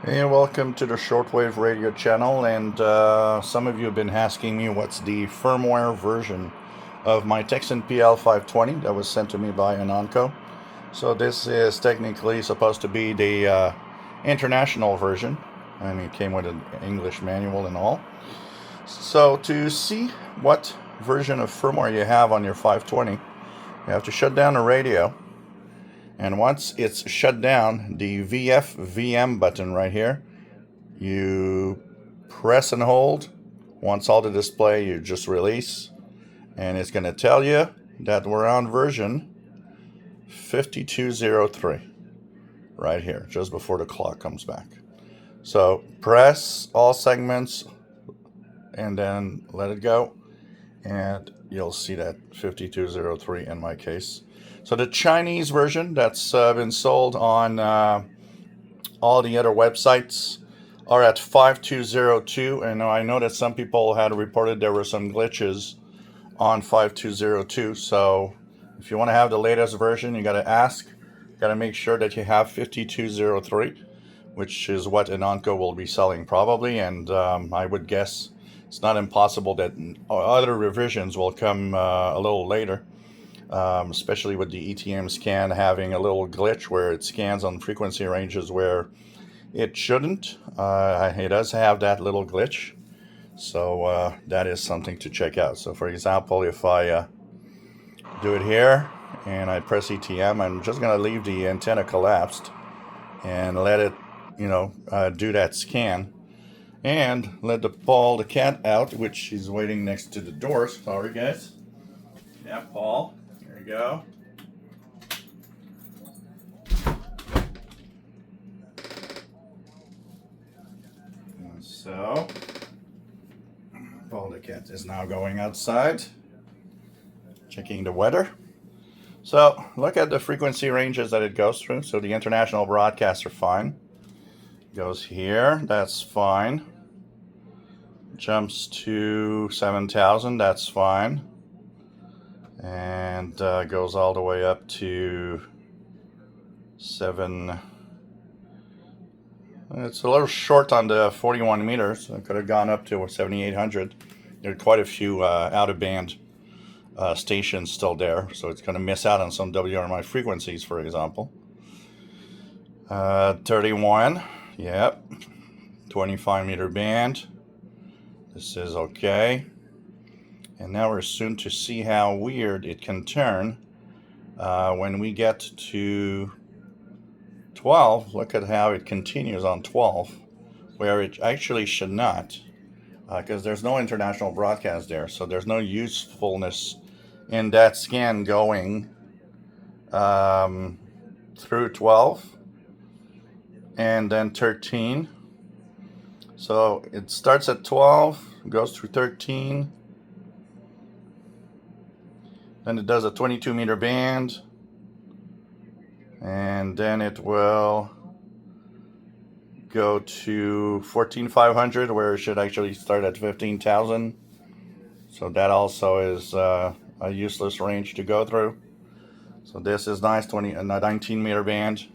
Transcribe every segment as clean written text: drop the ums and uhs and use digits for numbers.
Hey, welcome to the shortwave radio channel. And some of you have been asking me what's the firmware version of my Tecsun PL-520 that was sent to me by Anonco. So this is technically supposed to be the international version, and it came with an English manual and all. So to see what version of firmware you have on your 520, you have to shut down the radio. And once it's shut down, the VF-VM button right here, you press and hold. Once all the display, you just release, and it's going to tell you that we're on version 5203 right here, just before the clock comes back. So press all segments and then let it go, and you'll see that 5203 in my case. So the Chinese version that's been sold on all the other websites are at 5202, and I know that some people had reported there were some glitches on 5202. So if you want to have the latest version, you got to make sure that you have 5203, which is what Anonco will be selling probably. And I would guess it's not impossible that other revisions will come a little later, especially with the ETM scan having a little glitch where it scans on frequency ranges where it shouldn't. It does have that little glitch, so that is something to check out. So for example, if I do it here and I press ETM, I'm just going to leave the antenna collapsed and let it do that scan, and let Paul the cat out, which is waiting next to the door. Sorry guys. Yeah, Paul, there you go. So Paul the cat is now going outside, checking the weather. So look at the frequency ranges that it goes through. So the international broadcasts are fine. Goes here, that's fine. Jumps to 7,000, that's fine. And goes all the way up to 7. It's a little short on the 41 meters. It could have gone up to 7,800. There are quite a few out-of-band stations still there, so it's going to miss out on some WRMI frequencies, for example. 31, yep. 25 meter band. This is okay. And now we're soon to see how weird it can turn when we get to 12. Look at how it continues on 12, where it actually should not, because there's no international broadcast there, so there's no usefulness in that scan going through 12 and then 13. So it starts at 12, goes through 13, then it does a 22 meter band, and then it will go to 14,500, where it should actually start at 15,000. So that also is a useless range to go through. So this is nice, 19 meter band.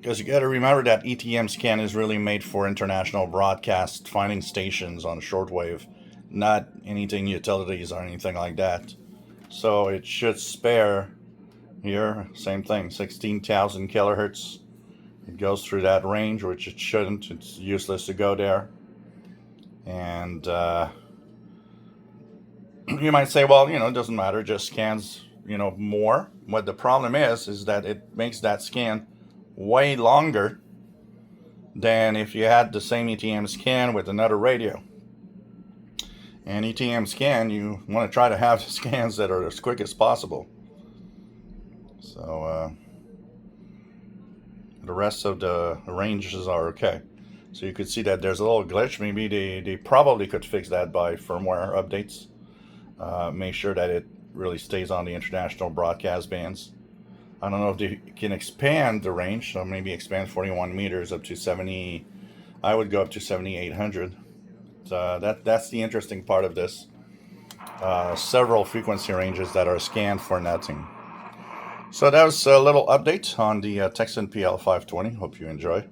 Because you got to remember that ETM scan is really made for international broadcast, finding stations on shortwave, not anything utilities or anything like that. So it should spare here, same thing, 16,000 kilohertz. It goes through that range, which it shouldn't. It's useless to go there. And you might say, well, it doesn't matter, it just scans, more. What the problem is that it makes that scan way longer than if you had the same ETM scan with another radio. And ETM scan, you want to try to have scans that are as quick as possible. So the rest of the ranges are okay. So you could see that there's a little glitch. Maybe they probably could fix that by firmware updates. Make sure that it really stays on the international broadcast bands. I don't know if they can expand the range, so maybe expand 41 meters up to 70. I would go up to 7,800. That's the interesting part of this. Several frequency ranges that are scanned for nothing. So that was a little update on the Tecsun PL-520. Hope you enjoy.